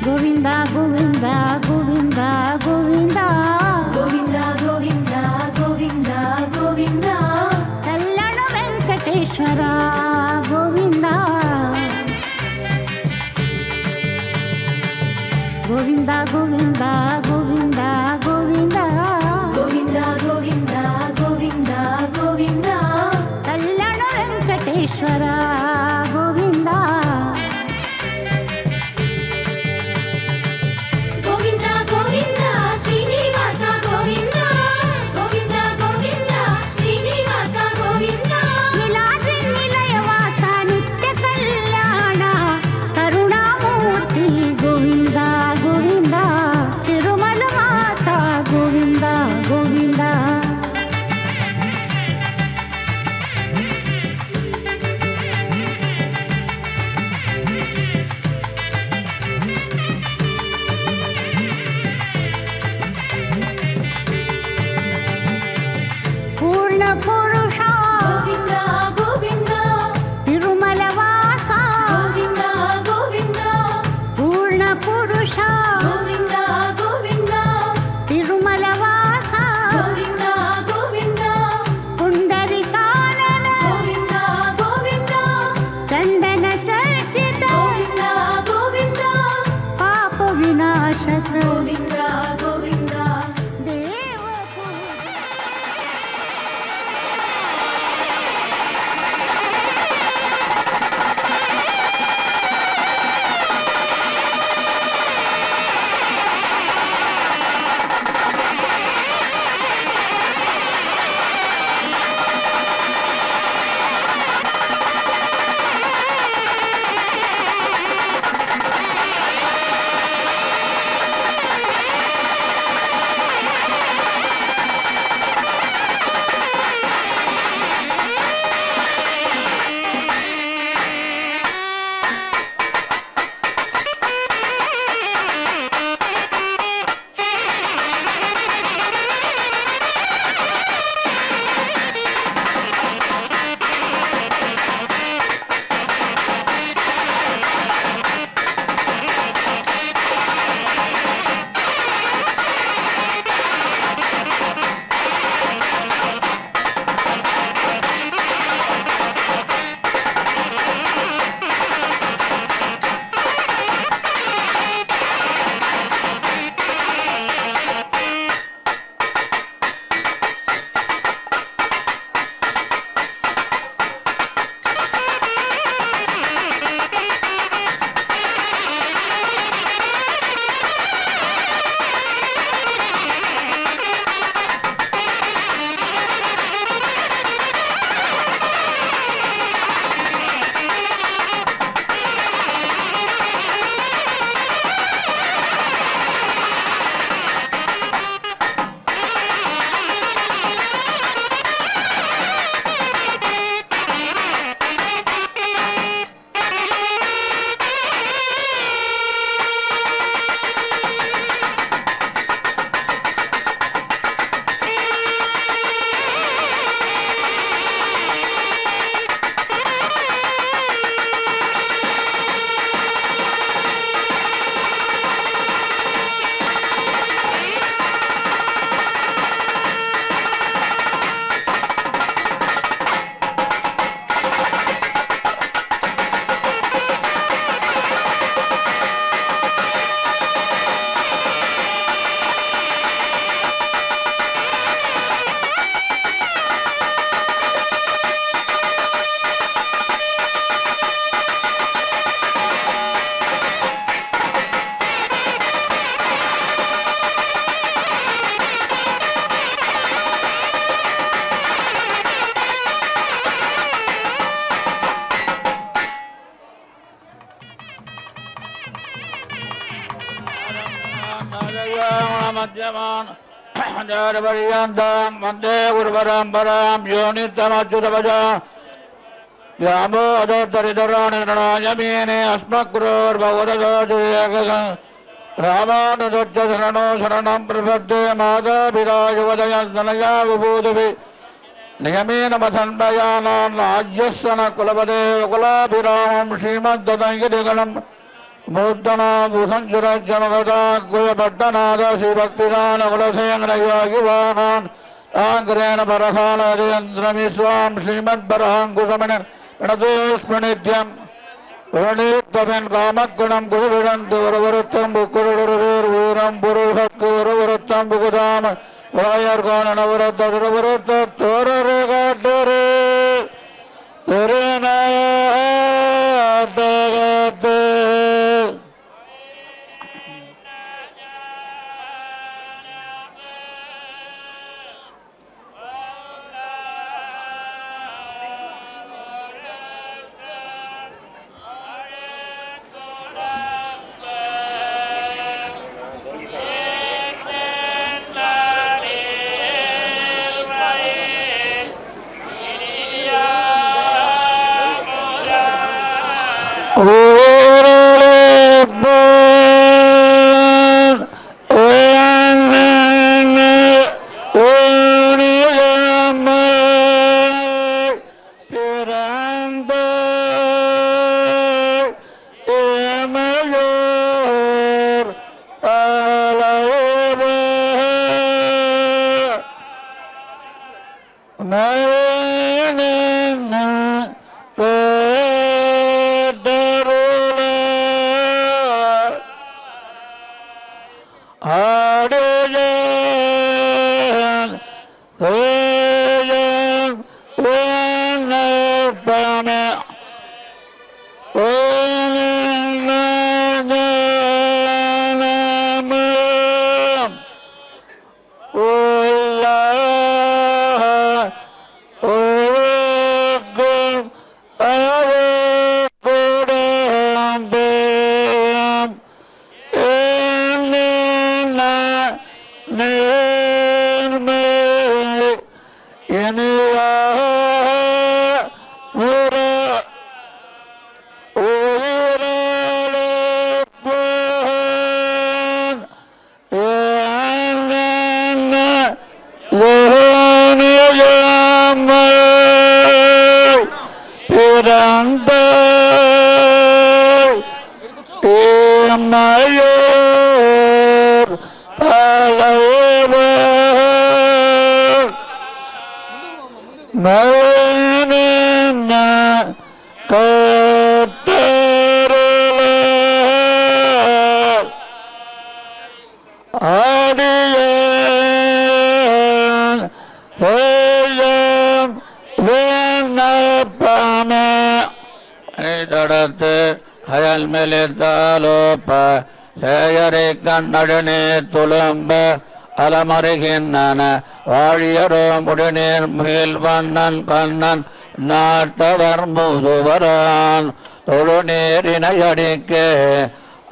ಗೋವಿಂದ ಗೋವಿಂದ ಗೋವಿಂದ ಗೋವಿಂದ ಗೋವಿಂದ ಗೋವಿಂದ ಗೋವಿಂದ ಗೋವಿಂದ ಕಲ್ಯಾಣ ವೆಂಕಟೇಶ್ವರ ಗೋವಿಂದ ಗೋವಿಂದ ಗೋವಿಂದ ಗೋವಿಂದ ಗೋವಿಂದ ಗೋವಿಂದ ಗೋವಿಂದ ಗೋವಿಂದ ಗೋವಿಂದ ಕಲ್ಯಾಣ ವೆಂಕಟೇಶ್ವರ ಗೋವಿಂದ ಗೋವಿಂದ ಗೋವಿಂದ ಶ್ರೀನಿವಾಸ ಗೋವಿಂದ ಗೋವಿಂದ ಗೋವಿಂದ ಶ್ರೀನಿವಾಸ ಗೋವಿಂದ ನೀಲಾದ್ರಿ ನಿಲಯವಾಸ ನಿತ್ಯ ಕಲ್ಯಾಣ ಕರುಣಾಮೂರ್ತಿ ಗೋವಿಂದ ಗೋವಿಂದ ತಿರುಮಲ ವಾಸ ಗೋವಿಂದ ಗೋವಿಂದ ಪೂರ್ಣ ಪುರುಷ ಗೋವಿಂದ ಗೋವಿಂದ ತಿರುಮಲ ವಾಸ ಗೋವಿಂದ ಗೋವಿಂದ ಪೂರ್ಣ ಪುರುಷ ಗೋವಿಂದ ಗೋವಿಂದ ತಿರುಮಲ ವಾಸ ಗೋವಿಂದ ಗೋವಿಂದ ಪುಂಡರಿಕಾನನ ಗೋವಿಂದ ಗೋವಿಂದ ಚಂದನ ಚರ್ಚಿತ ಗೋವಿಂದ ಗೋವಿಂದ ಪಾಪ ವಿನಾಶಕ ಗೋವಿಂದ ಗೋವಿಂದ ದೇವ ಪೂಜೆ. वंदे गुरुपरंपरां यो नित्यमच्युतभजां व्यामोदोत्तरितराणिर्णायमेने अस्मद्गुरोर्भगवतोऽजयेकं रामानुजस्य शरणो शरणं प्रपद्ये मातापितायुवदयस्तनया विभूतिभिः नियमेन मथन्वयानां राज्यस्य न कुलपते कुलाभिरामं श्रीमद्दत्तगिरिगणं மூர்த்தனாபுசஞ்சுரஜமகதாகுயபட்டநாத ஸ்ரீபக்திதான குலசேங்கரயோகிவாகான் ஆங்கிரேண பரகாலயந்திரமிஸ்வாம் ஸ்ரீமத் பரஹாங்குசமணன் பிரணதோஸ்மநித்யம் உரணீத்தவன் காமக்குணம் குருவிழந்து ஒருவருத்தம் புக்குருவேர் வீரம் புருகக்கு ஒருவருத்தம் புகுதாம வாயர்கான நவரத்த திருவருத்த தோரரு காட்டரு திருநாட்டகத்து அயல் மெலித்தாலோப்ப சேயரை கண்ணடனே துளம்ப அலமருகின்றன வாழியரோ முடிநீர் மேல் வண்ணன் கண்ணன் நாட்டவர் முதுவரான் தொழுநீரினையடிக்க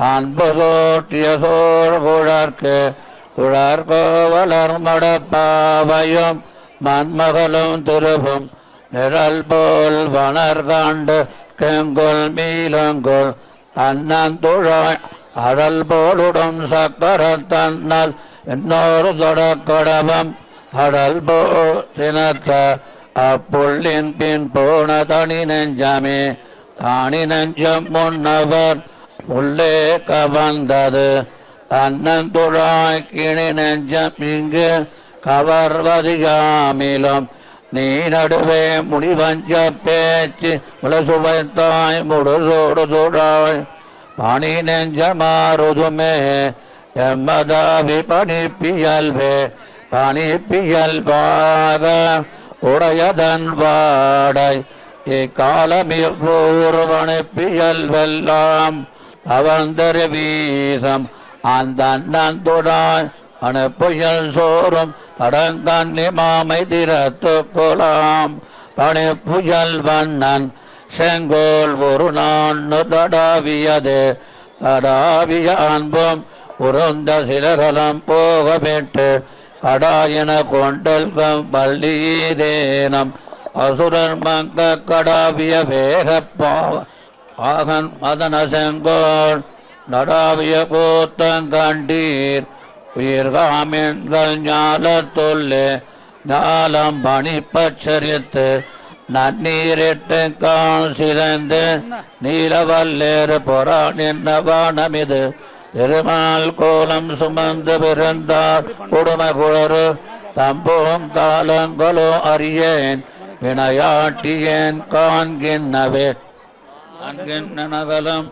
அன்பு தோற்றிய சோழ் குழற்கு குழற்கோவலர் மடப்பாவையும் மண்மகளும் திருவும் நிழல் போல் வனர் காண்டு கெங்கொல் மீலங்கொல் அண்ணந்துழாய் அடல் போலுடன் சக்கர தன்னல் இன்னொரு தொடக்கடவம் அடல் போல் தினத்த அப்புள்ளின் பின் போன தனி நெஞ்சமே தானி நெஞ்சம் முன்னவர் உள்ளே கவர்ந்தது அண்ணந்துழாய் கிணி நெஞ்சம் இங்கு கவர்வதியாமிலும் நீ நடுவே முடிவஞ்ச பேச்சு முளசுவைத்தாய் முடுசோடு சூடாய் பணி நெஞ்ச மாறுதுமே எம்மதாவி பணிப்பியல்வே பணிப்பியல்வாக உடையதன் வாடை இக்காலமிற்பூர்வணிப்பியல்வெல்லாம் அவந்தரு வீசம் அந்த அண்ணந்துடாய் அனுப்புயல் சோறும் தடங்கண்ணி மாமை திறத்து கொலாம் பணிப்புயல் வண்ணன் செங்கோல் ஒரு நான்னு தடாவியது தடாவிய அன்பும் உருந்த சிலகலம் போக பெற்று கடாயின கொண்டல்கம் பள்ளீதேனம் அசுரர் மங்க கடாவிய வேகப்பாவ ஆகன் மதன செங்கோல் நடாவிய கூத்தங்கண்டீர் உயிர்காமின்கள் ஞாலத்துள்ளே ஞாலம் பணிப்பச்சரித்து நன்னீரிட்டு கால் சிறந்து நீலவல்லேறு புறா நின்ற வானமிது திருமால் கோலம் சுமந்து பிறந்தார் குடும குளறு தம்பூங்காலங்களோ அறியேன் வினையாட்டியேன் காண்கின்றவே நகலம்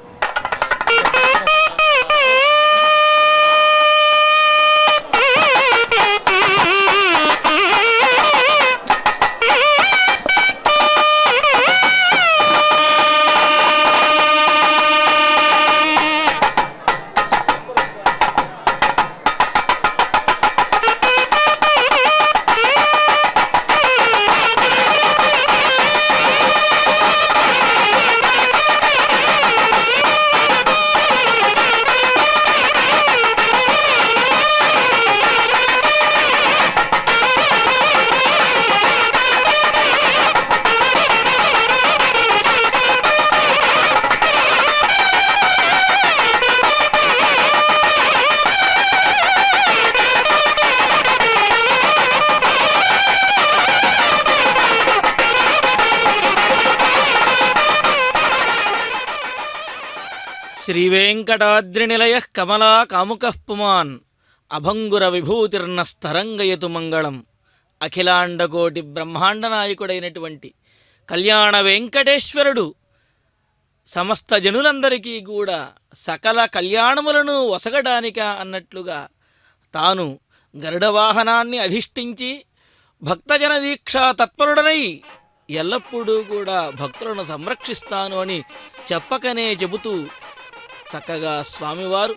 శ్రీవేంకటాద్రినిలయః కమలా కాముకః పుమాన్ అభంగుర విభూతిర్నస్తరంగయతు మంగళం. అఖిలాండకోటి బ్రహ్మాండ నాయకుడైనటువంటి కళ్యాణ వెంకటేశ్వరుడు సమస్త జనులందరికీ కూడా సకల కళ్యాణములను వసగడానిక అన్నట్లుగా తాను గరుడ వాహనాన్ని అధిష్ఠించి భక్తజన దీక్షా తత్పరుడనై ఎల్లప్పుడూ కూడా భక్తులను సంరక్షిస్తాను అని చెప్పకనే చెబుతూ చక్కగా స్వామివారు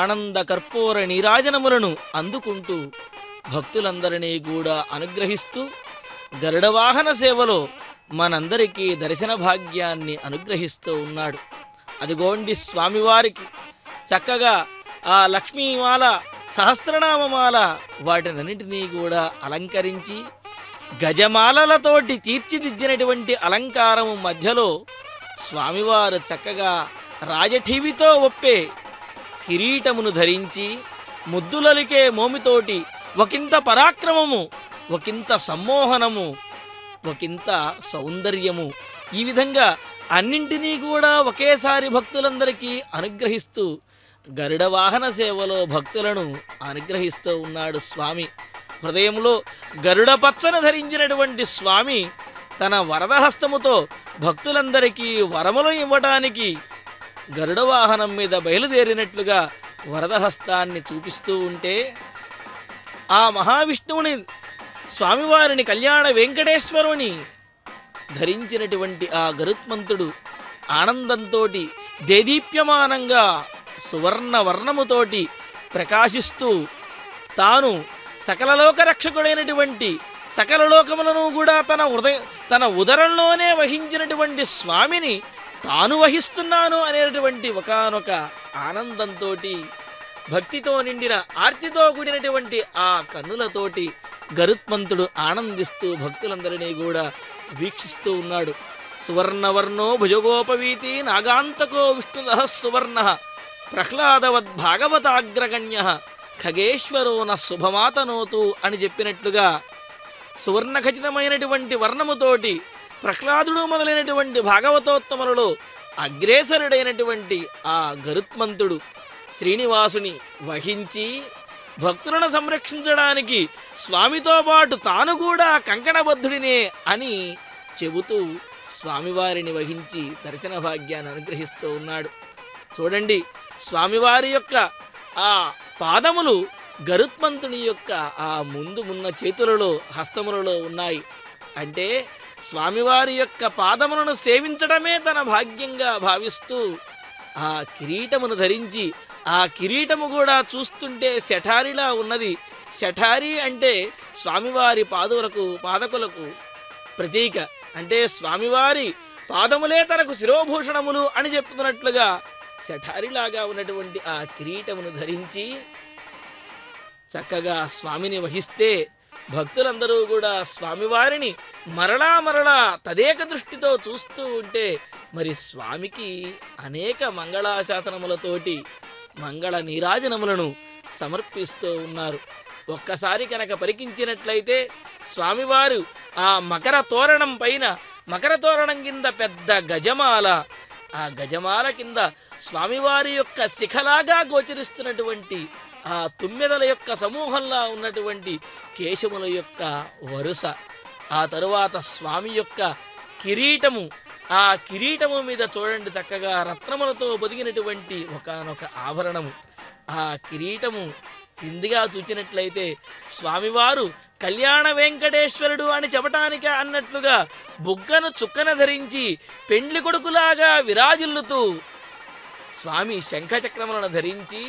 ఆనంద కర్పూర నీరాజనములను అందుకుంటూ భక్తులందరినీ కూడా అనుగ్రహిస్తూ గరుడవాహన సేవలో మనందరికీ దర్శన భాగ్యాన్ని అనుగ్రహిస్తూ ఉన్నాడు. అదిగోండి స్వామివారికి చక్కగా ఆ లక్ష్మీమాల సహస్రనామమాల వాటినన్నింటినీ కూడా అలంకరించి గజమాలలతోటి తీర్చిదిద్దినటువంటి అలంకారము మధ్యలో స్వామివారు చక్కగా రాజఠీవితో ఒప్పే కిరీటమును ధరించి ముద్దులలికే మోమితోటి ఒకంత పరాక్రమము, ఒకంత సమ్మోహనము, ఒకంత సౌందర్యము, ఈ విధంగా అన్నింటినీ కూడా ఒకేసారి భక్తులందరికీ అనుగ్రహిస్తూ గరుడ వాహన సేవలో భక్తులను అనుగ్రహిస్తూ ఉన్నాడు స్వామి. హృదయంలో గరుడ పచ్చను ధరించినటువంటి స్వామి తన వరదహస్తముతో భక్తులందరికీ వరములు ఇవ్వటానికి గరుడ వాహనం మీద బయలుదేరినట్లుగా వరదహస్తాన్ని చూపిస్తూ ఉంటే ఆ మహావిష్ణువుని స్వామివారిని కళ్యాణ వెంకటేశ్వరుని ధరించినటువంటి ఆ గరుత్మంతుడు ఆనందంతో దేదీప్యమానంగా సువర్ణ వర్ణముతోటి ప్రకాశిస్తూ తాను సకలలోక రక్షకుడైనటువంటి సకల లోకములను కూడా తన ఉదరంలోనే వహించినటువంటి స్వామిని తాను వహిస్తున్నాను అనేటువంటి ఒకానొక ఆనందంతో భక్తితో నిండిన ఆర్తితో కూడినటువంటి ఆ కన్నులతోటి గరుత్మంతుడు ఆనందిస్తూ భక్తులందరినీ కూడా వీక్షిస్తూ ఉన్నాడు. సువర్ణవర్ణో భుజగోపవీతి నాగాంతకో విష్ణుదః సువర్ణ ప్రహ్లాదవద్భాగవతాగ్రగణ్య ఖగేశ్వరో న శుభమాతనోతు అని చెప్పినట్లుగా సువర్ణ ఖచ్చితమైనటువంటి వర్ణముతోటి ప్రహ్లాదుడు మొదలైనటువంటి భాగవతోత్తములలో అగ్రేసరుడైనటువంటి ఆ గరుత్మంతుడు శ్రీనివాసుని వహించి భక్తులను సంరక్షించడానికి స్వామితో పాటు తాను కూడా కంకణబద్ధుడినే అని చెబుతూ స్వామివారిని వహించి దర్శన భాగ్యాన్ని అనుగ్రహిస్తూ ఉన్నాడు. చూడండి, స్వామివారి యొక్క ఆ పాదములు గరుత్మంతుని యొక్క ఆ ముందున్న చేతులలో హస్తములలో ఉన్నాయి. అంటే స్వామివారి యొక్క పాదములను సేవించడమే తన భాగ్యంగా భావిస్తూ ఆ కిరీటమును ధరించి, ఆ కిరీటము కూడా చూస్తుంటే శఠారిలా ఉన్నది. శఠారి అంటే స్వామివారి పాదకులకు ప్రతీక. అంటే స్వామివారి పాదములే తనకు శిరోభూషణములు అని చెప్తున్నట్లుగా శఠారిలాగా ఉన్నటువంటి ఆ కిరీటమును ధరించి చక్కగా స్వామిని వహిస్తే భక్తులందరూ కూడా స్వామివారిని మరలా తదేక దృష్టితో చూస్తూ ఉంటే మరి స్వామికి అనేక మంగళాశాసనములతోటి మంగళ నీరాజనములను సమర్పిస్తూ ఉన్నారు. ఒక్కసారి కనుక పరికించినట్లయితే స్వామివారు ఆ మకర తోరణం పైన, మకర తోరణం కింద పెద్ద గజమాల, ఆ గజమాల కింద స్వామివారి యొక్క శిఖలాగా గోచరిస్తున్నటువంటి ఆ తుమ్మెదల యొక్క సమూహంలా ఉన్నటువంటి కేశముల యొక్క వరుస, ఆ తరువాత స్వామి యొక్క కిరీటము, ఆ కిరీటము మీద చూడండి చక్కగా రత్నములతో పొదిగినటువంటి ఒకానొక ఆభరణము. ఆ కిరీటము కిందిగా చూచినట్లయితే స్వామివారు కళ్యాణ వెంకటేశ్వరుడు అని చెప్పటానికి అన్నట్లుగా బుగ్గను చుక్కన ధరించి పెండ్లి కొడుకులాగా విరాజిల్లుతూ స్వామి శంఖచక్రములను ధరించి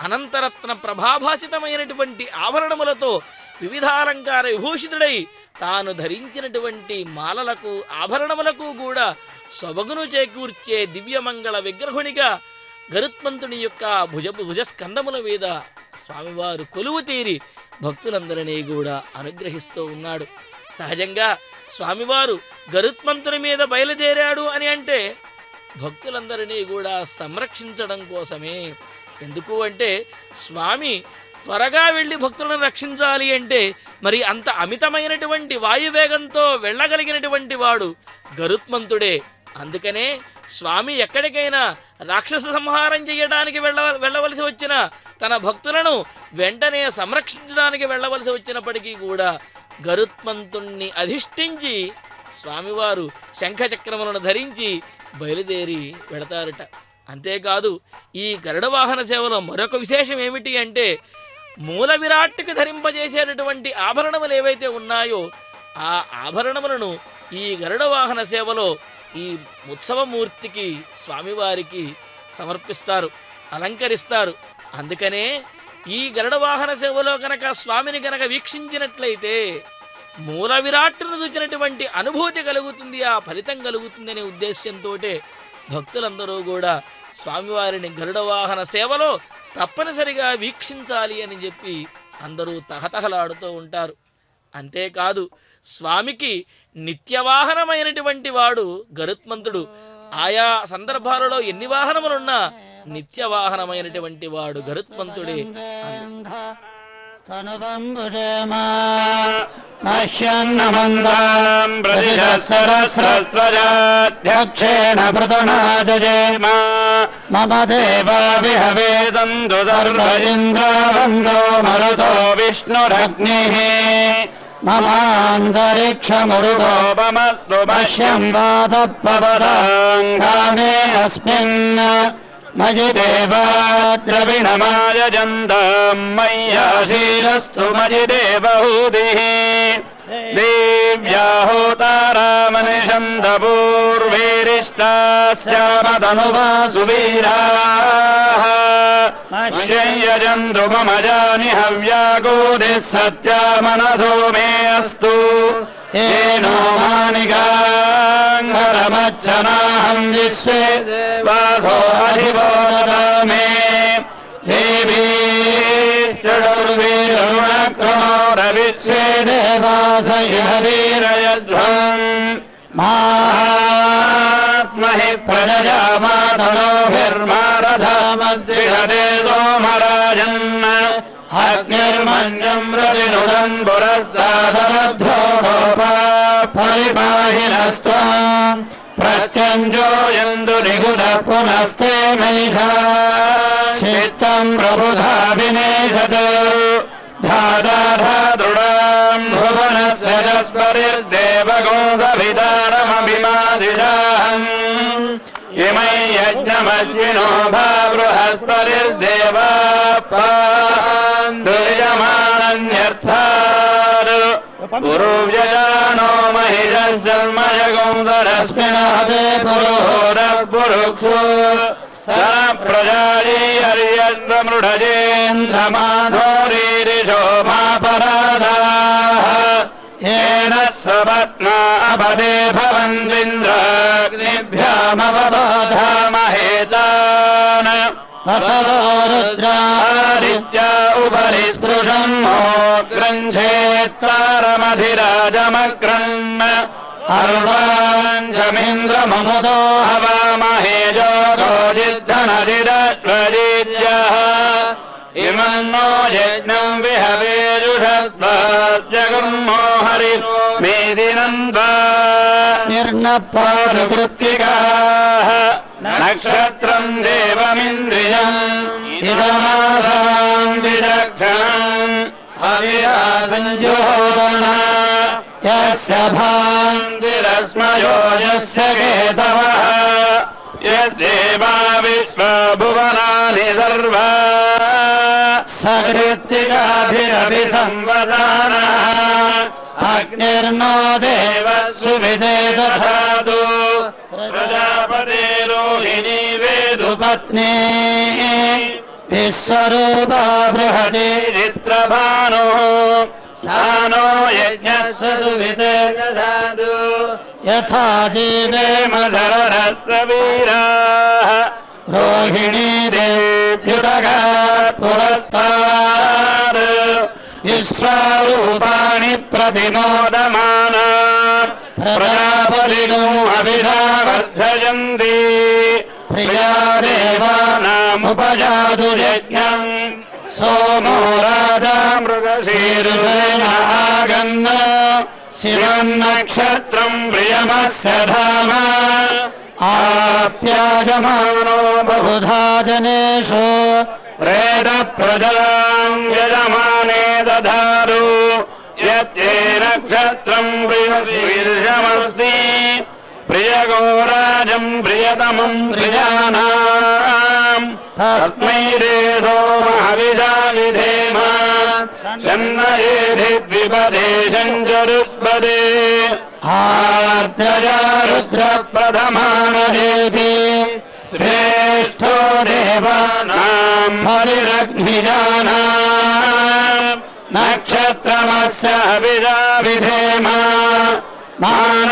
అనంతరత్న ప్రభాభాసితమైనటువంటి ఆభరణములతో వివిధాలంకార విభూషితుడై తాను ధరించినటువంటి మాలలకు ఆభరణములకు కూడా సొబగును చేకూర్చే దివ్యమంగళ విగ్రహునిగా గరుత్మంతుని యొక్క భుజస్కందముల మీద స్వామివారు కొలువు తీరి భక్తులందరినీ కూడా అనుగ్రహిస్తూ ఉన్నాడు. సహజంగా స్వామివారు గరుత్మంతుని మీద బయలుదేరాడు అని అంటే భక్తులందరినీ కూడా సంరక్షించడం కోసమే. ఎందుకు అంటే స్వామి త్వరగా వెళ్ళి భక్తులను రక్షించాలి అంటే మరి అంత అమితమైనటువంటి వాయువేగంతో వెళ్ళగలిగినటువంటి వాడు గరుత్మంతుడే. అందుకనే స్వామి ఎక్కడికైనా రాక్షస సంహారం చేయడానికి వెళ్ళవలసి వచ్చిన, తన భక్తులను వెంటనే సంరక్షించడానికి వెళ్ళవలసి వచ్చినప్పటికీ కూడా గరుత్మంతుణ్ణి అధిష్ఠించి స్వామివారు శంఖచక్రములను ధరించి బయలుదేరి వెళతారట. అంతేకాదు ఈ గరుడ వాహన సేవలో మరొక విశేషం ఏమిటి అంటే మూల విరాట్టుకు ధరింపజేసేటటువంటి ఆభరణములు ఏవైతే ఉన్నాయో ఆ ఆభరణములను ఈ గరుడ వాహన సేవలో ఈ ఉత్సవమూర్తికి స్వామివారికి సమర్పిస్తారు, అలంకరిస్తారు. అందుకనే ఈ గరుడ వాహన సేవలో కనుక స్వామిని కనుక వీక్షించినట్లయితే మూల విరాట్టును చూచినటువంటి అనుభూతి కలుగుతుంది, ఆ ఫలితం కలుగుతుంది అనే ఉద్దేశ్యంతో భక్తులందరూ కూడా స్వామివారిని గరుడ వాహన సేవలో తప్పనిసరిగా వీక్షించాలి అని చెప్పి అందరూ తహతహలాడుతూ ఉంటారు. అంతేకాదు స్వామికి నిత్యవాహనమైనటువంటి వాడు గరుత్మంతుడు. ఆయా సందర్భాలలో ఎన్ని వాహనములున్నా నిత్యవాహనమైనటువంటి వాడు గరుత్మంతుడే. మమ దేవావిహవేదందు దర్భయింద్రవందో మరుతో విష్ణురగ్నిః మమాంతరిక్షమరుదోపమస్తు పశ్యం వాతపవరాంగానే అస్మిన్ మయి దేవా ద్రవిణమాయజంతం మయ్యాశీరస్తు మయి దేవహూతిః దేవ్యాహోతారామనిషందపూర్వేరిష్టాస్యామతనువాసు వీరాః యజంతు మమ జాని హవ్యాగోదిః సత్యామనసో మే అస్తు ఏనో మానికాంగరమచ్చనాహం విశ్వే వాసో అధిపో దదామే దేవీ షడుర్వీరుణక్రమో రవిత్సే దేవాసయ వీరయధ్వం మహాత్మహి ప్రజయా మాతరోభిర్మారథామద్విషదే సోమరాజన్న అగ్నిర్మన్యం రతినుదన్ పురస్తాదరధ్వోపా పరిపాహినస్త్వాం ప్రత్యంజోయందు నిగుణ పునస్తే మైషా చిత్తం ప్రబుధా వినేశత్ ధాదాధాదృఢాం భువనస్య జస్పరిర్దేవగోగభిదారమభిమాదిషాహం ఇమై యజ్ఞమజ్జినో భా బృహస్పతిర్దేవాపాన్దుర్యమాణన్యర్థాత్ పురువ్యజానో మహిషస్మయగోదరస్మినాదే పురోరపురుక్షు ప్రజాలీయర్యద్రమృఢజేంద్రమాధోరీరిషో మాపరాధాః येन सपत्ना अपदे भवन्तीन्द्राग्निभ्यामवबाधामहेतान् वसदो रुद्रादित्या उपरि स्पृशन्मोग्रन्थेत्तारमधिराजमग्रन् अर्वाञ्चमिन्द्रममुदो हवामहे जोगोजिद्धनजिदत्वजीज्यः इमन्नो यज्ञं विहवे జగన్మోహరి మేదినందా నిర్ణపారుకృత్తికా నక్షత్రం దేవమింద్రియం ఇదమాసాం విలక్షణం హవిరాసంజోదన యస్య భాంతిరస్మయో యస్య కేతవః యస్యేవా విశ్వభువనాని సర్వా సకృత్తికాభిరభి సంవసానః అగ్నిర్నో దేవः సువిదే దధాతు ప్రజాపతే రోహిణీ వేదుపత్నీ విశ్వరూపా బృహతి చిత్రభానో సానో యజ్ఞస్వసువితే దధాతు యథా జీవేమ సరసవీరాః రోహిణీ దేవ్యుదగా పురస్తాద్ విశ్వరూపాణి ప్రతిమోదమానా ప్రజాపతినో అభిధావర్ధయంతి ప్రియా దేవానాముపజాతు యజ్ఞం సోమో రాజా మృగశీర్షేణ ఆగన్న శివం నక్షత్రం ప్రియమస్య ధామ ఆప్యాయమానో బహుధా జనేషు ప్రేత ప్రజాం యజమానే దధారు యత్తే నక్షత్రం ప్రియశీర్షమస్తి ప్రియగోరాజం ప్రియతమం ప్రియానాం తస్మై రేదో మహవిషా విధేమ షన్నయేధి ద్విపదే సంచరుష్పదే ఆర్ద్రజా రుద్ర ప్రథమానయేతి శ్రేష్ఠో దేవానాం హరిరగ్నిజానాం నక్షత్రమస్య హవిషా విధేమ మాన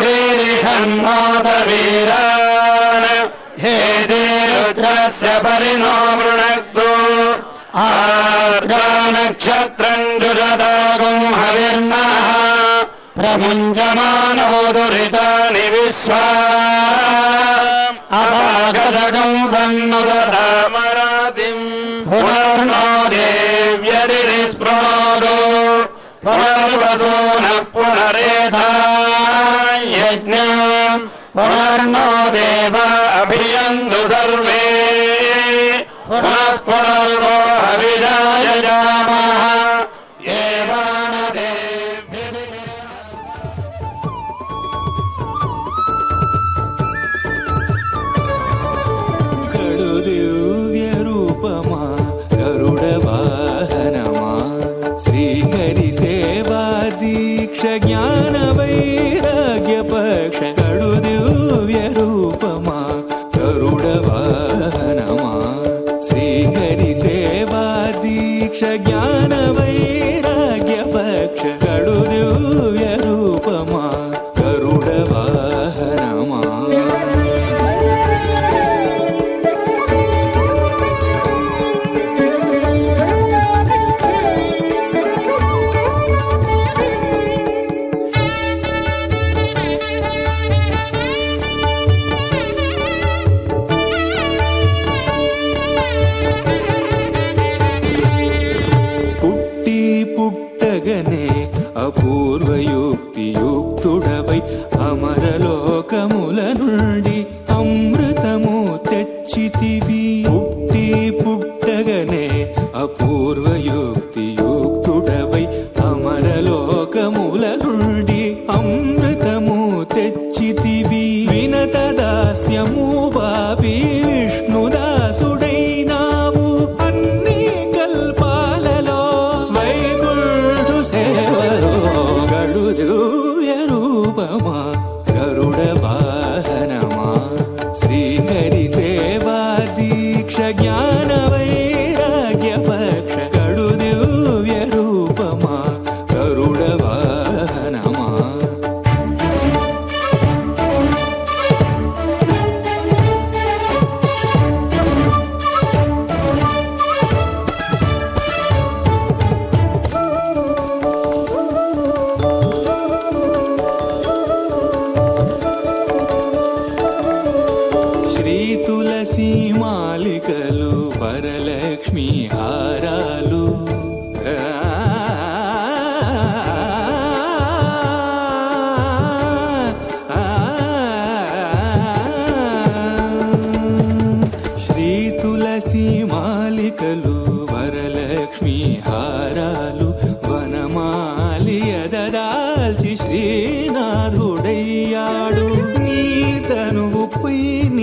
ప్రజాగోరీషన్మోద వీరాన్ హేదే రుద్రస్య పరిణో వృణక్తు ఆర్ద్రా నక్షత్రం జుషదాగం హవిర్నః ప్రముంజమానో దురితాని విశ్వా అపాగదగం సన్నుదరామరాతిం పునర్నో దేవ్యదిరి స్పృణోదో పునర్వసూన పునరేధా యజ్ఞం పునర్నో దేవ అభియందు సర్వే పునః పునర్వో హవిషాయజామః ఏవాన దేవ్యదిరి కడు దివ్య రూపమా గరుడ వాహనమా శ్రీహరి సేవా దీక్ష జ్ఞాన వైరాగ్య పక్ష కడు దివ్య రూపమా గరుడ వాహనమా శ్రీహరి సేవా దీక్ష జ్ఞాన వైరాగ్య పక్ష కడు దివ్య రూపమా గరుడ వాహనమా పుట్టి పుట్టగనే అపూర్వయుక్తి యుక్తుడవై అమరలోకముల నుండి అమృతము తెచ్చితివి పుట్టి పుట్టగనే అపూర్వయుక్తి యుక్తుడవై అమరలోకముల నుండి అమృతము తెచ్చితివి వినత దాస్యము బాబి విష్ణుదాసుడైనావు అన్ని కల్పాలలో వైకుంఠు సేవలో గడు దివ్య రూపమా గరుడ వాహనమా శ్రీహరి సేవా దీక్ష జ్ఞాన వైరాగ్య పక్ష గడు దివ్య రూపమా గరుడ వాహనమా శ్రీ తులసి మాలికలు వరలక్ష్మి హారాలు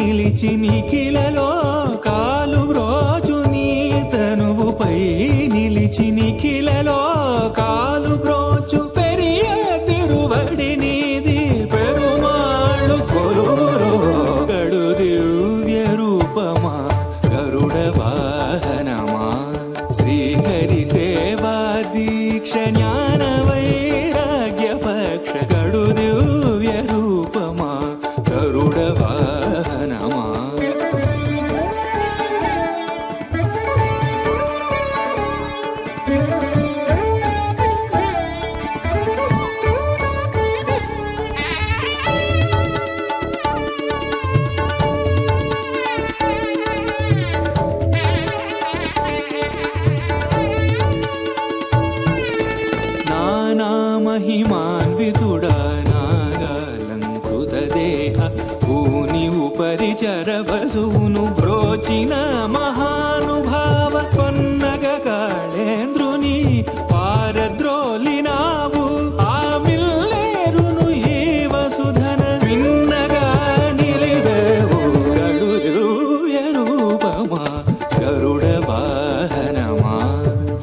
నిలిచి నిఖిలలో కాలు బ్రోచు నీ తనువుపై నిలిచి నిఖిలలో కాలు బ్రోచు పెరియ తిరువడి నీది పెరుమాళ్ళు కొలువురో గడు దివ్య రూపమా గరుడ వాహనమా శ్రీహరి సేవా దీక్ష జ్ఞాన వైరాగ్య పక్ష గడు దివ్య రూపమా గరుడ వాహనమా నానామహిమాన్వితుడా నాగాలంకృతదేహ భూని ఉపరి చరవసూను బ్రోచిన మహానుభావ కొన్నగ కాళేంద్రుని పారద్రోలినావు ఆ మిల్లేరును ఈ వసుధన విన్నగా నిలివేవు గడు దివ్య రూపమా గరుడ వాహనమా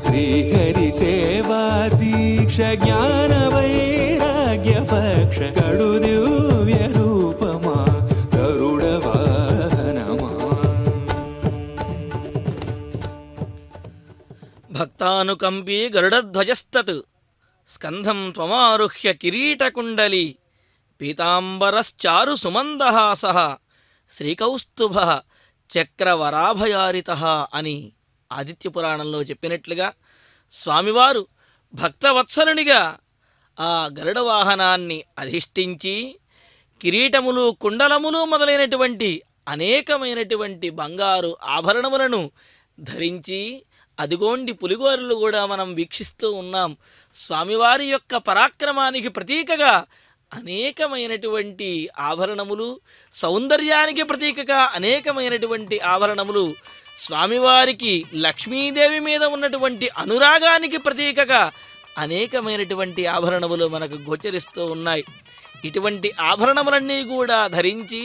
శ్రీహరి సేవా దీక్ష జ్ఞాన వైరాగ్య పక్ష గడు దివ్య రూపమా గరుడ వాహనమా భక్తానుకంపీ గరుడధ్వజస్తత్ స్కంధం త్వమారుహ్య కిరీటకుండలి పీతాంబరశ్చారు సుమందహాసః శ్రీకౌస్తుభ చక్రవరాభయారిత అని ఆదిత్య పురాణంలో చెప్పినట్లుగా స్వామివారు భక్తవత్సలునిగా ఆ గరుడ వాహనాన్ని అధిష్ఠించి కిరీటములు కుండలములు మొదలైనటువంటి అనేకమైనటువంటి బంగారు ఆభరణములను ధరించి అదిగోండి పులిగోరలు కూడా మనం వీక్షిస్తూ ఉన్నాం. స్వామివారి యొక్క పరాక్రమానికి ప్రతీకగా అనేకమైనటువంటి ఆభరణములు, సౌందర్యానికి ప్రతీకగా అనేకమైనటువంటి ఆభరణములు, స్వామివారికి లక్ష్మీదేవి మీద ఉన్నటువంటి అనురాగానికి ప్రతీకగా అనేకమైనటువంటి ఆభరణములు మనకు గోచరిస్తూ ఉన్నాయి. ఇటువంటి ఆభరణములన్నీ కూడా ధరించి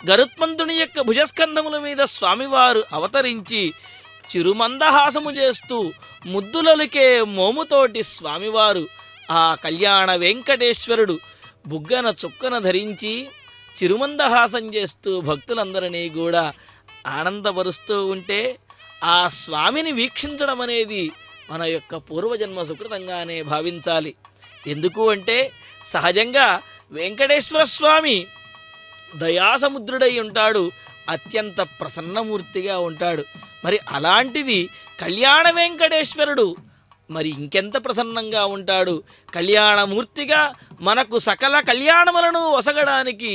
గరుత్మంతుని యొక్క భుజస్కంధముల మీద స్వామివారు అవతరించి చిరుమందహాసము చేస్తూ ముద్దులొలికే మోముతోటి స్వామివారు ఆ కళ్యాణ వెంకటేశ్వరుడు బుగ్గన చుక్కన ధరించి చిరుమందహాసం చేస్తూ భక్తులందరినీ కూడా ఆనందపరుస్తూ ఉంటే ఆ స్వామిని వీక్షించడం అనేది మన యొక్క పూర్వజన్మ సుకృతంగానే భావించాలి. ఎందుకు అంటే సహజంగా వెంకటేశ్వర స్వామి దయాసముద్రుడై ఉంటాడు, అత్యంత ప్రసన్నమూర్తిగా ఉంటాడు. మరి అలాంటిది కళ్యాణ వెంకటేశ్వరుడు మరి ఇంకెంత ప్రసన్నంగా ఉంటాడు. కళ్యాణమూర్తిగా మనకు సకల కళ్యాణములను వసగడానికి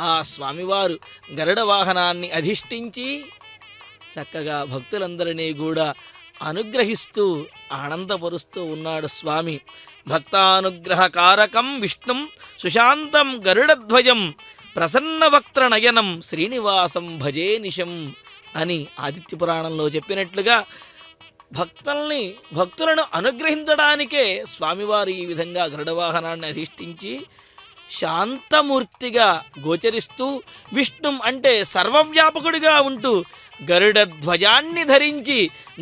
ఆ స్వామివారు గరుడ వాహనాన్ని అధిష్ఠించి చక్కగా భక్తులందరినీ కూడా అనుగ్రహిస్తూ ఆనందపరుస్తూ ఉన్నాడు స్వామి. భక్తానుగ్రహకారకం విష్ణుం సుశాంతం గరుడధ్వజం ప్రసన్నవక్త్ర నయనం శ్రీనివాసం భజే నిశం అని ఆదిత్య పురాణంలో చెప్పినట్లుగా భక్తులను అనుగ్రహించడానికే స్వామివారు ఈ విధంగా గరుడవాహనాన్ని అధిష్ఠించి శాంతమూర్తిగా గోచరిస్తూ, విష్ణుం అంటే సర్వవ్యాపకుడిగా ఉంటూ గరుడ ధ్వజాన్ని ధరించి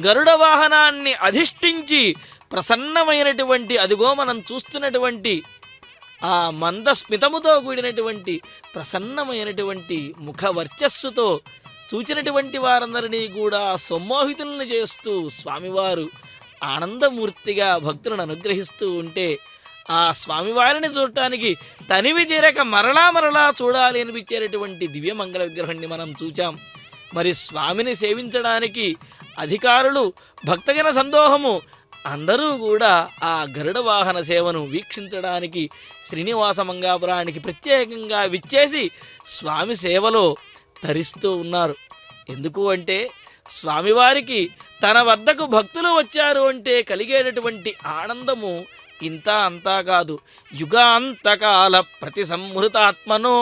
గరుడ వాహనాన్ని అధిష్ఠించి ప్రసన్నమైనటువంటి అదిగో మనం చూస్తున్నటువంటి ఆ మందస్మితముతో కూడినటువంటి ప్రసన్నమైనటువంటి ముఖ వర్చస్సుతో చూచినటువంటి వారందరినీ కూడా సమ్మోహితులను చేస్తూ స్వామివారు ఆనందమూర్తిగా భక్తులను అనుగ్రహిస్తూ ఉంటే ఆ స్వామివారిని చూడటానికి తనివి తీరక మరలా మరలా చూడాలి అనిపించేటటువంటి దివ్యమంగళ విగ్రహాన్ని మనం చూచాం. మరి స్వామిని సేవించడానికి అధికారులు, భక్తజన సందోహము అందరూ కూడా ఆ గరుడ వాహన సేవను వీక్షించడానికి శ్రీనివాస మంగాపురానికి ప్రత్యేకంగా విచ్చేసి స్వామి సేవలో తరిస్తూ ఉన్నారు. ఎందుకు అంటే స్వామివారికి తన వద్దకు భక్తులు వచ్చారు అంటే కలిగేటటువంటి ఆనందము ఇంత అంతా కాదు. యుగాంతకాల ప్రతి సంహృతాత్మనో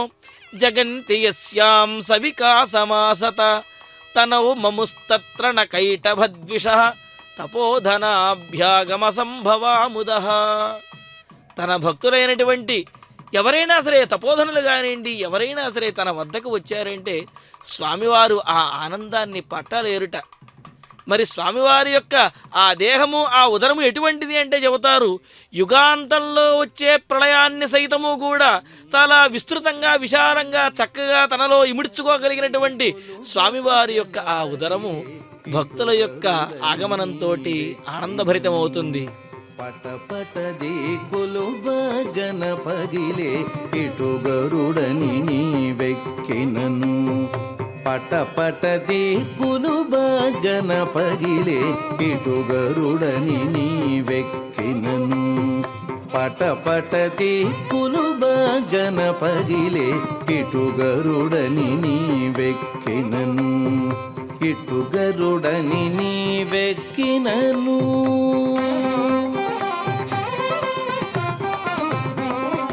జగంతి యస్యాం సవికాసమాసత తనౌ మముస్తత్ర న కైటభద్విషః తపోధనాభ్యాగమ సంభవాముదః. తన భక్తులైనటువంటి ఎవరైనా సరే తపోధనులు కానివ్వండి, ఎవరైనా సరే తన వద్దకు వచ్చారంటే స్వామివారు ఆ ఆనందాన్ని పట్టలేరుట. మరి స్వామివారి యొక్క ఆ దేహము, ఆ ఉదరము ఎటువంటిది అంటే చెబుతారు, యుగాంతంలో వచ్చే ప్రళయాన్ని సైతము కూడా చాలా విస్తృతంగా, విశాలంగా, చక్కగా తనలో ఇముడ్చుకోగలిగినటువంటి స్వామివారి యొక్క ఆ ఉదరము భక్తుల యొక్క ఆగమనంతో ఆనందభరితమవుతుంది. పటపట దిక్కులు బగన పగిలే ఇటు గరుడని నీ వెక్కినను. పటపట దిక్కులు బగన పగిలే ఇటు గరుడని నీ వెక్కినను. పటపట దిక్కులు బగన పగిలే ఇటు గరుడని నీ వెక్కినను. ఇటు గరుడని నీ వెక్కినను.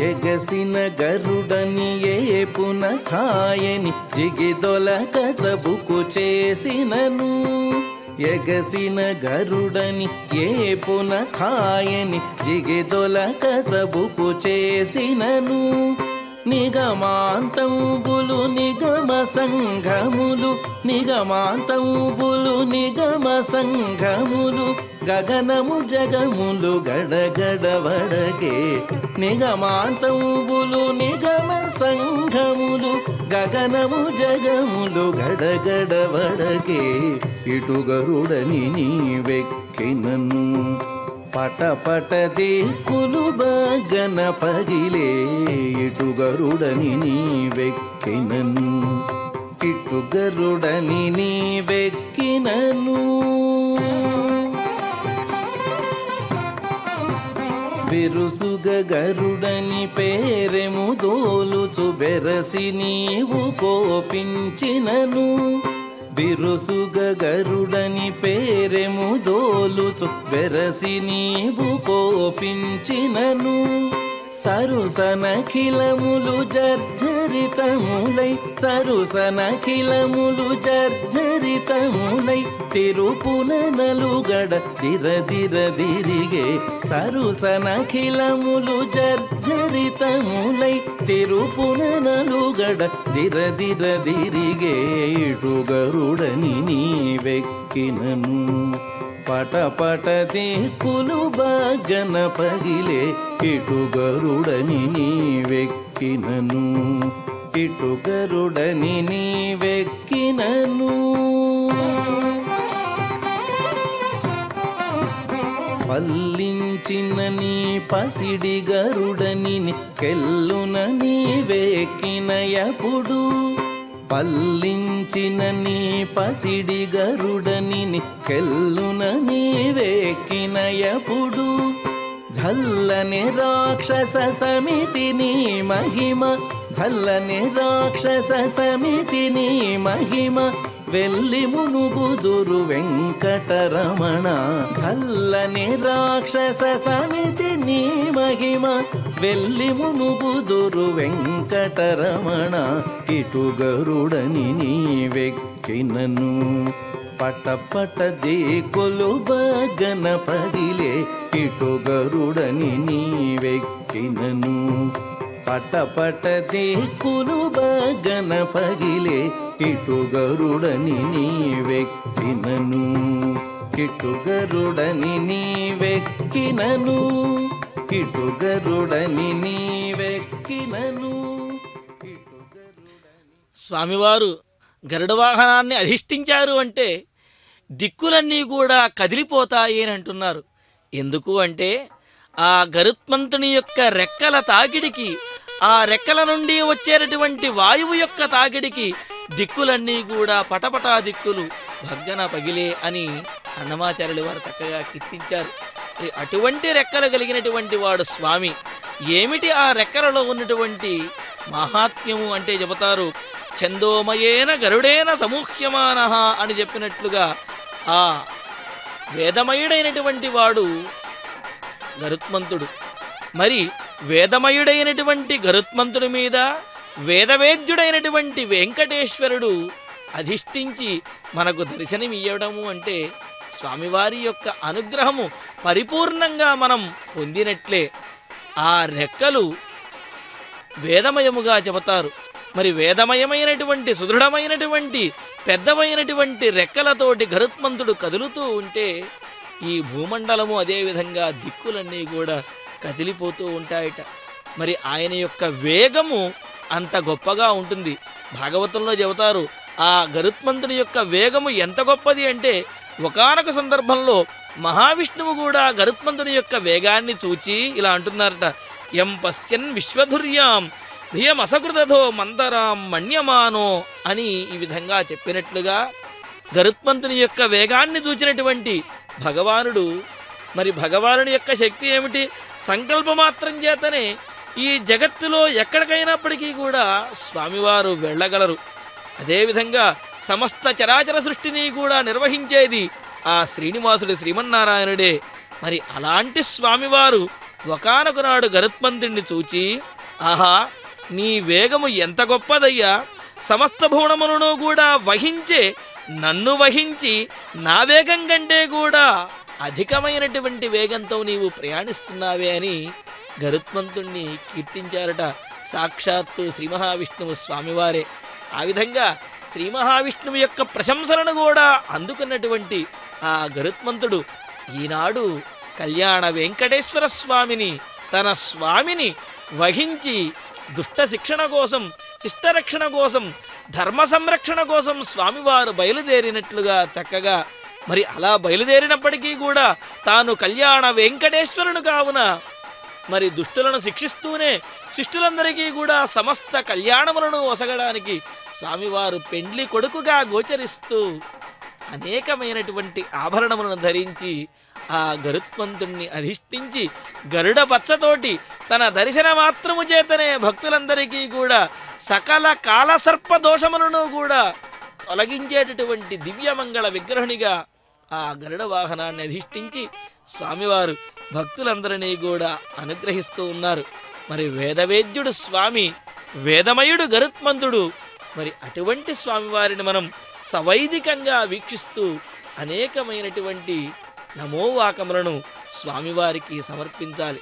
ఎగసిన గరుడని ఏపున ఖాయని జిగిదొలక చబుకు చేసినను. ఎగసిన గరుడని ఏపున ఖాయని జిగిదొలక చబుకు చేసినను. నిగమాంతంబులు నిగమ సంఘములు, నిగమాంతంబులు నిగమ సంఘములు, గగనము జగములు గడగడవడగే. నిగమాంతంబులు నిగమ సంఘములు, గగనము జగములు గడగడవడగే. ఇటు గరుడని నీ వెక్కినను. పటపట దిక్కులు బగన పగిలే ఇటు గరుడని నీ వెక్కినను. ఇటు గరుడని నీ వెక్కినను. బిరుసుగ గరుడని పేరెము దోలుచు బెరసి నీవు కోపించినను. బిరుసుగ గరుడని పేరెము దోలుచు బెరసి నీవు కోపించినను. సరుసనఖిలములు జర్జరితములై, సరుసనఖిలములు జర్జరితములై, తిరుపున నలుగడ దిరదిరదిరిగే. సరుసనఖిలములు జర్జరితములై, తిరుపున నలుగడ దిరదిరదిరిగే. ఇటు గరుడని నీ వెక్కినను. పటపట దిక్కులు బగన పగిలే ఇటు గరుడని నీ వెక్కినను. ఇటు గరుడని నీ వెక్కినను. పల్లించిన నీ పసిడి గరుడని కెల్లున నీ వెక్కినయపుడు. పల్లించిన నీ పసిడి గరుడని కెల్లున నీ వెక్కినయపుడు. झल्लने राक्षस समितिनी महिमा झल्लने राक्षस समितिनी महिमा వెల్లి మునుగుదురు వెంకటరమణ झल्लने రాక్షస సమితి నీ మహిమ వెల్లి మునుగుదురు వెంకటరమణ ఇటు గరుడని నీ వెక్కినను పటపట దేకులు బగన పడిలే ఇటు గరుడని నీ వెక్కినను పటపట దేకులు బగన పగిలే ఇటు గరుడని నీ వెక్కినను ఇటు గరుడని నీ వెక్కినను ఇటు గరుడని నీ వెక్కినను. స్వామివారు గరుడ వాహనాన్ని అధిష్ఠించారు అంటే దిక్కులన్నీ కూడా కదిలిపోతాయి అని అంటున్నారు. ఎందుకు అంటే ఆ గరుత్మంతుని యొక్క రెక్కల తాకిడికి ఆ రెక్కల నుండి వచ్చేటటువంటి వాయువు యొక్క తాకిడికి దిక్కులన్నీ కూడా పటపటా దిక్కులు భగ్గన పగిలే అని అన్నమాచార్యులు వారు చక్కగా కీర్తించారు. అటువంటి రెక్కలు కలిగినటువంటి వాడు స్వామి. ఏమిటి ఆ రెక్కలలో ఉన్నటువంటి మహాత్మ్యము అంటే చెబుతారు, ఛందోమయేన గరుడేన సమూహ్యమాన అని చెప్పినట్లుగా ఆ వేదమయుడైనటువంటి వాడు గరుత్మంతుడు. మరి వేదమయుడైనటువంటి గరుత్మంతుడి మీద వేదవేద్యుడైనటువంటి వెంకటేశ్వరుడు అధిష్ఠించి మనకు దర్శనమియ్యడము అంటే స్వామివారి యొక్క అనుగ్రహము పరిపూర్ణంగా మనం పొందినట్లే. ఆ రెక్కలు వేదమయముగా చెబుతారు. మరి వేదమయమైనటువంటి సుదృఢమైనటువంటి పెద్దమైనటువంటి రెక్కలతోటి గరుత్మంతుడు కదులుతూ ఉంటే ఈ భూమండలము అదేవిధంగా దిక్కులన్నీ కూడా కదిలిపోతూ ఉంటాయట. మరి ఆయన యొక్క వేగము అంత గొప్పగా ఉంటుంది. భాగవతంలో చెబుతారు ఆ గరుత్మంతుని యొక్క వేగము ఎంత గొప్పది అంటే ఒకానొక సందర్భంలో మహావిష్ణువు కూడా గరుత్మంతుని యొక్క వేగాన్ని చూచి ఇలా అంటున్నారట, ఎం పశ్యన్ విశ్వధుర్యాం ధియమసకృతథో మందరాం మన్యమానో అని ఈ విధంగా చెప్పినట్లుగా గరుత్మంతుని యొక్క వేగాన్ని చూచినటువంటి భగవానుడు, మరి భగవానుడి యొక్క శక్తి ఏమిటి? సంకల్పమాత్రం చేతనే ఈ జగత్తులో ఎక్కడికైనప్పటికీ కూడా స్వామివారు వెళ్ళగలరు. అదేవిధంగా సమస్త చరాచర సృష్టిని కూడా నిర్వహించేది ఆ శ్రీనివాసుడు శ్రీమన్నారాయణుడే. మరి అలాంటి స్వామివారు ఒకానొక నాడు గరుత్మంతుడిని చూచి, ఆహా నీ వేగము ఎంత గొప్పదయ్యా, సమస్త భువనములను కూడా వహించే నన్ను వహించి నా వేగం కంటే కూడా అధికమైనటువంటి వేగంతో నీవు ప్రయాణిస్తున్నావే అని గరుత్మంతుణ్ణి కీర్తించారట సాక్షాత్తు శ్రీ మహావిష్ణువు స్వామివారే. ఆ విధంగా శ్రీ మహావిష్ణువు యొక్క ప్రశంసలను కూడా అందుకున్నటువంటి ఆ గరుత్మంతుడు ఈనాడు కళ్యాణ వెంకటేశ్వర స్వామిని తన స్వామిని వహించి దుష్ట శిక్షణ కోసం, శిష్టరక్షణ కోసం, ధర్మ సంరక్షణ కోసం స్వామివారు బయలుదేరినట్లుగా చక్కగా మరి అలా బయలుదేరినప్పటికీ కూడా తాను కళ్యాణ వెంకటేశ్వరుడు కావున మరి దుష్టులను శిక్షిస్తూనే శిష్టులందరికీ కూడా సమస్త కళ్యాణములను ఒసగడానికి స్వామివారు పెండ్లి కొడుకుగా గోచరిస్తూ అనేకమైనటువంటి ఆభరణములను ధరించి ఆ గరుత్మంతుణ్ణి అధిష్ఠించి గరుడ పచ్చతోటి తన దర్శన మాత్రము చేతనే భక్తులందరికీ కూడా సకల కాలసర్ప దోషములను కూడా తొలగించేటటువంటి దివ్యమంగళ విగ్రహునిగా ఆ గరుడ వాహనాన్ని అధిష్ఠించి స్వామివారు భక్తులందరినీ కూడా అనుగ్రహిస్తూ ఉన్నారు. మరి వేదవేద్యుడు స్వామి, వేదమయుడు గరుత్మంతుడు. మరి అటువంటి స్వామివారిని మనం సవైదికంగా వీక్షిస్తూ అనేకమైనటువంటి నమోవాకములను స్వామివారికి సమర్పించాలి.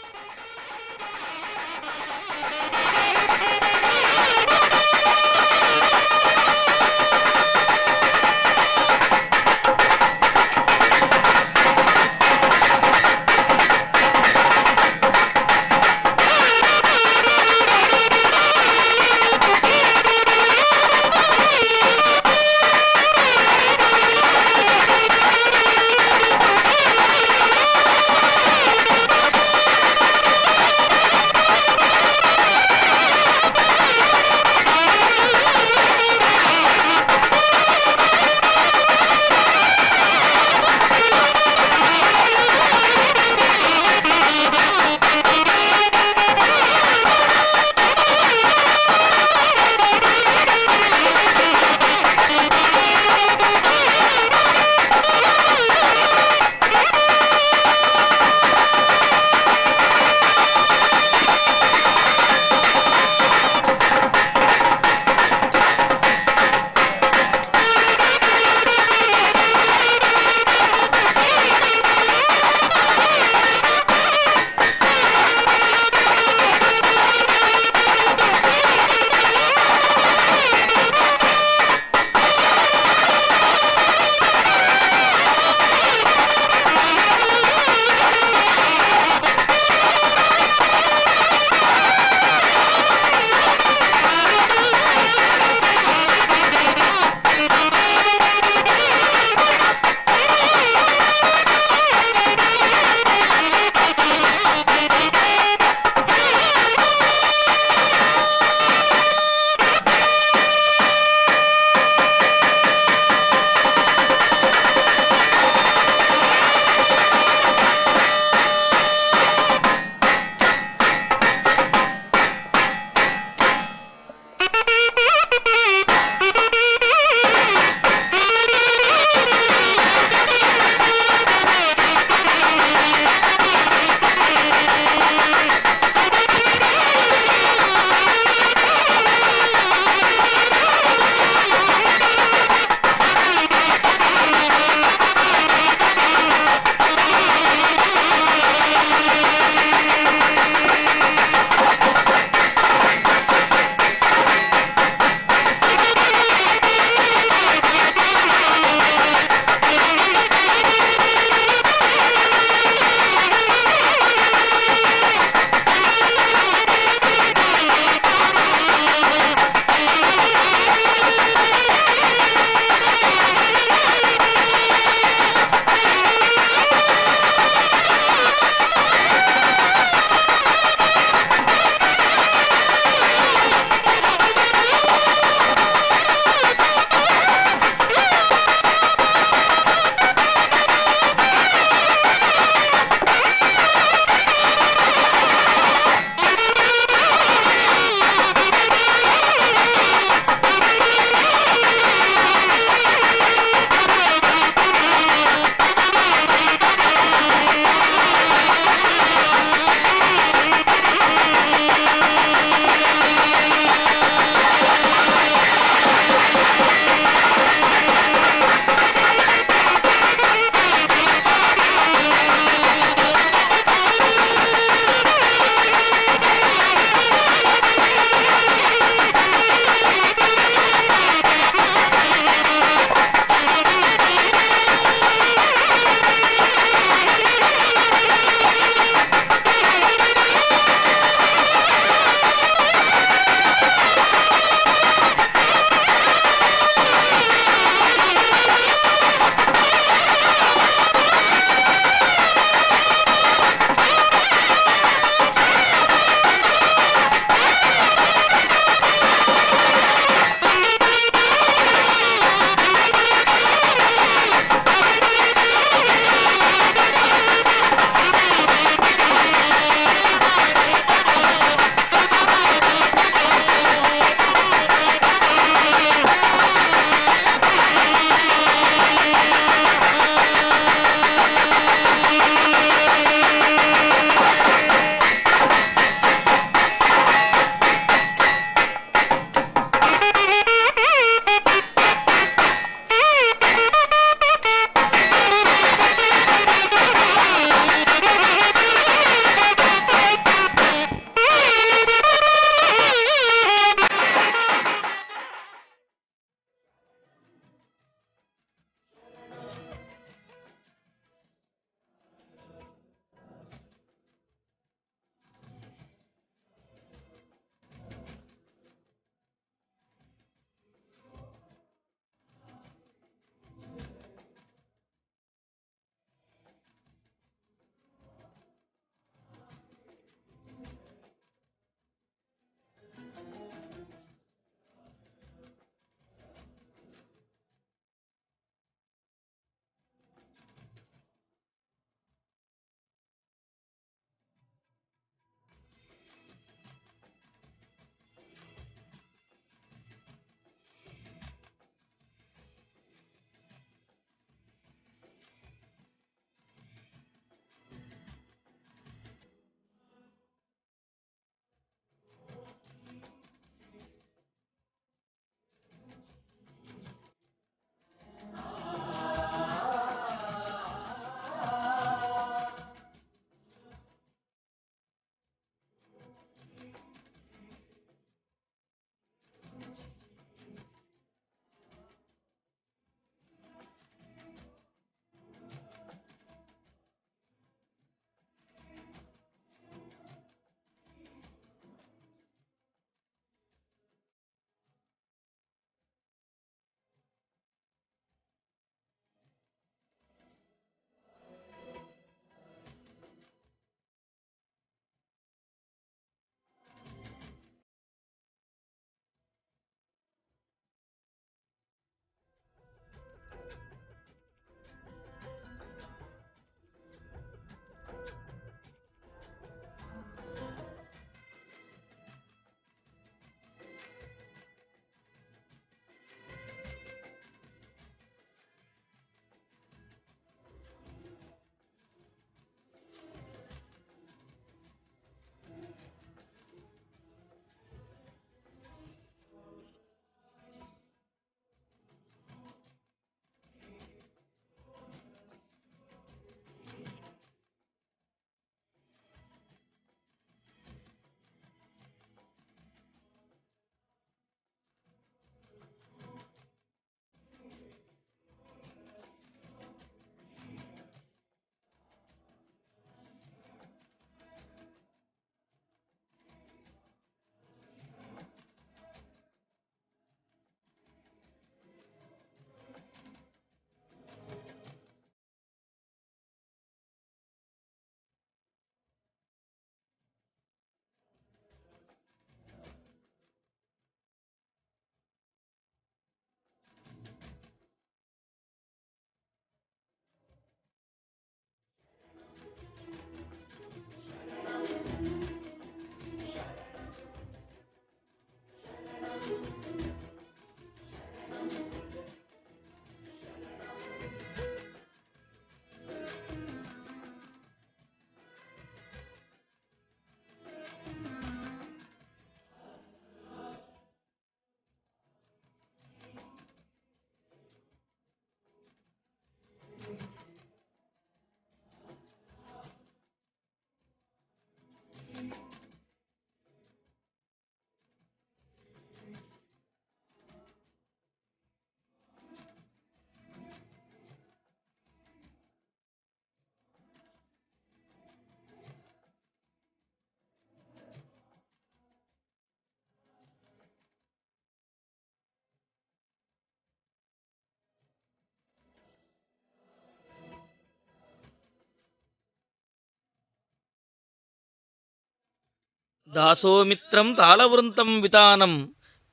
దాసోమిత్రం తాళవృంతం వితానం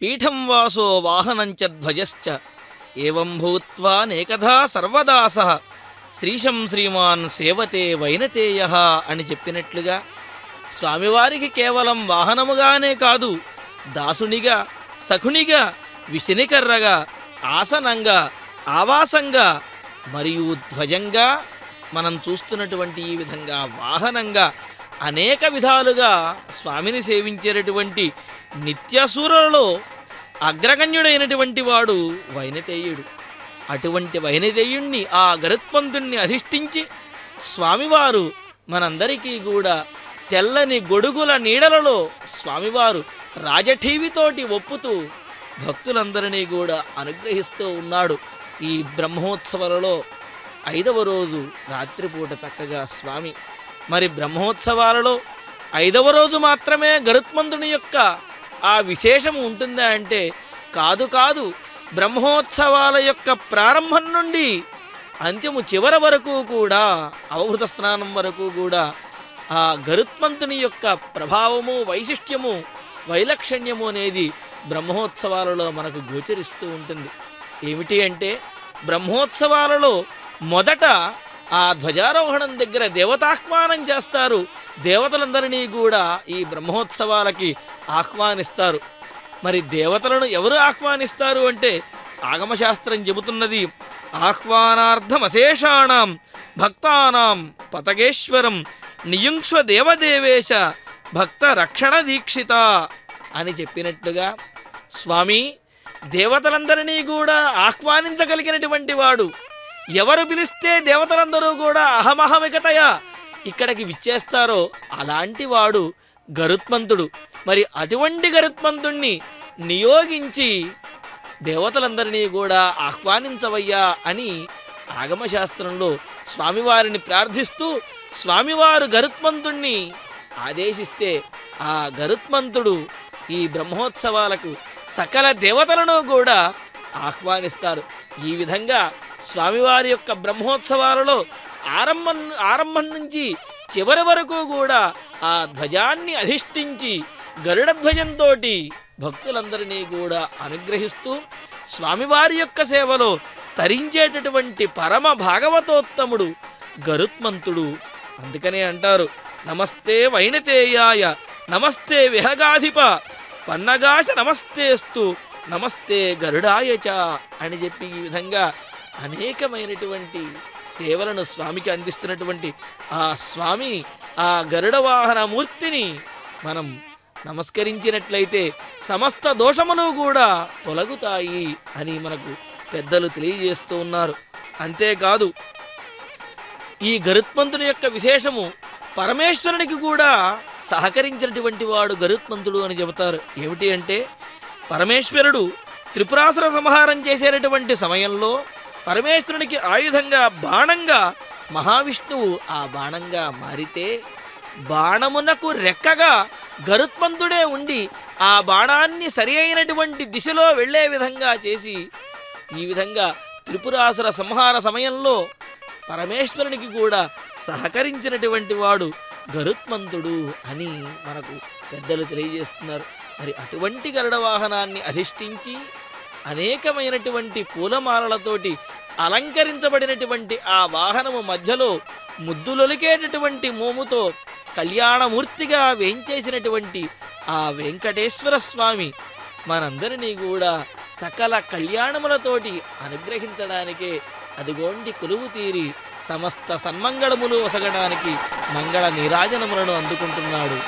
పీఠం వాసో వాహనంచ ధ్వజశ్చ ఏవం భూత్వా నేకథా సర్వదాసః శ్రీశం శ్రీమాన్ సేవతే వైనతేయ అని చెప్పినట్లుగా స్వామివారికి కేవలం వాహనముగానే కాదు, దాసునిగా, సఖునిగా, విశనికర్రగా, ఆసనంగా, ఆవాసంగా మరియు ధ్వజంగా, మనం చూస్తున్నటువంటి ఈ విధంగా వాహనంగా అనేక విధాలుగా స్వామిని సేవించేటటువంటి నిత్యసూరులలో అగ్రగణ్యుడైనటువంటి వాడు వైనతేయుడు. అటువంటి వైనతేయుణ్ణి, ఆ గరుత్మంతుణ్ణి అధిష్ఠించి స్వామివారు మనందరికీ కూడా తెల్లని గొడుగుల నీడలలో స్వామివారు రాజఠీవితోటి ఒప్పుతూ భక్తులందరినీ కూడా అనుగ్రహిస్తూ ఉన్నాడు. ఈ బ్రహ్మోత్సవాలలో 5వ రోజు రాత్రిపూట చక్కగా స్వామి, మరి బ్రహ్మోత్సవాలలో 5వ రోజు మాత్రమే గరుత్మంతుని యొక్క ఆ విశేషం ఉంటుందా అంటే కాదు. బ్రహ్మోత్సవాల యొక్క ప్రారంభం నుండి అంత్యము చివరి వరకు కూడా, అవభృత స్నానం వరకు కూడా ఆ గరుత్మంతుని యొక్క ప్రభావము, వైశిష్ట్యము, వైలక్షణ్యము అనేది బ్రహ్మోత్సవాలలో మనకు గోచరిస్తూ ఉంటుంది. ఏమిటి అంటే బ్రహ్మోత్సవాలలో మొదట ఆ ధ్వజారోహణం దగ్గర దేవతాహ్వానం చేస్తారు. దేవతలందరినీ కూడా ఈ బ్రహ్మోత్సవాలకి ఆహ్వానిస్తారు. మరి దేవతలను ఎవరు ఆహ్వానిస్తారు అంటే ఆగమశాస్త్రం చెబుతున్నది, ఆహ్వానార్థమశేషాణం భక్తానాం పతగేశ్వరం నియుంక్ష్వ దేవదేవేశ భక్త రక్షణ దీక్షిత అని చెప్పినట్లుగా స్వామి దేవతలందరినీ కూడా ఆహ్వానించగలిగినటువంటి వాడు. ఎవరు పిలిస్తే దేవతలందరూ కూడా అహమహమికతయ ఇక్కడికి విచ్చేస్తారో అలాంటి వాడు గరుత్మంతుడు. మరి అటువంటి గరుత్మంతుణ్ణి నియోగించి దేవతలందరినీ కూడా ఆహ్వానించవయ్యా అని ఆగమశాస్త్రంలో స్వామివారిని ప్రార్థిస్తూ స్వామివారు గరుత్మంతుణ్ణి ఆదేశిస్తే ఆ గరుత్మంతుడు ఈ బ్రహ్మోత్సవాలకు సకల దేవతలను కూడా ఆహ్వానిస్తారు. ఈ విధంగా స్వామివారి యొక్క బ్రహ్మోత్సవాలలో ఆరంభం నుంచి చివరి వరకు కూడా ఆ ధ్వజాన్ని అధిష్ఠించి గరుడ ధ్వజంతో భక్తులందరినీ కూడా అనుగ్రహిస్తూ స్వామివారి యొక్క సేవలో తరించేటటువంటి పరమ భాగవతోత్తముడు గరుత్మంతుడు. అందుకనే అంటారు, నమస్తే వైనతేయాయ నమస్తే విహగాధిప పన్నగాశ నమస్తేస్తు నమస్తే గరుడాయచ అని చెప్పి ఈ విధంగా అనేకమైనటువంటి సేవలను స్వామికి అందిస్తున్నటువంటి ఆ స్వామి, ఆ గరుడ వాహన మూర్తిని మనం నమస్కరించినట్లయితే సమస్త దోషములు కూడా తొలగుతాయి అని మనకు పెద్దలు తెలియజేస్తూ ఉన్నారు. అంతేకాదు ఈ గరుత్మంతుని యొక్క విశేషము పరమేశ్వరునికి కూడా సహకరించినటువంటి వాడు గరుత్మంతుడు అని చెబుతారు. ఏమిటి అంటే పరమేశ్వరుడు త్రిపురాసుర సంహారం చేసేటటువంటి సమయంలో పరమేశ్వరునికి ఆయుధంగా బాణంగా మహావిష్ణువు ఆ బాణంగా మారితే బాణమునకు రెక్కగా గరుత్మంతుడే ఉండి ఆ బాణాన్ని సరి అయినటువంటి దిశలో వెళ్ళే విధంగా చేసి ఈ విధంగా త్రిపురాసుర సంహార సమయంలో పరమేశ్వరునికి కూడా సహకరించినటువంటి వాడు గరుత్మంతుడు అని మనకు పెద్దలు తెలియజేస్తున్నారు. మరి అటువంటి గరుడ వాహనాన్ని అధిష్ఠించి అనేకమైనటువంటి పూలమాలలతోటి అలంకరించబడినటువంటి ఆ వాహనము మధ్యలో ముద్దులొలికేటటువంటి మోముతో కళ్యాణమూర్తిగా వేంచేసినటువంటి ఆ వెంకటేశ్వర స్వామి మనందరినీ కూడా సకల కళ్యాణములతోటి అనుగ్రహించడానికే అదిగోండి కొలువు తీరి సమస్త సన్మంగళములు వసగడానికి మంగళ నీరాజనములను అందుకుంటున్నాడు.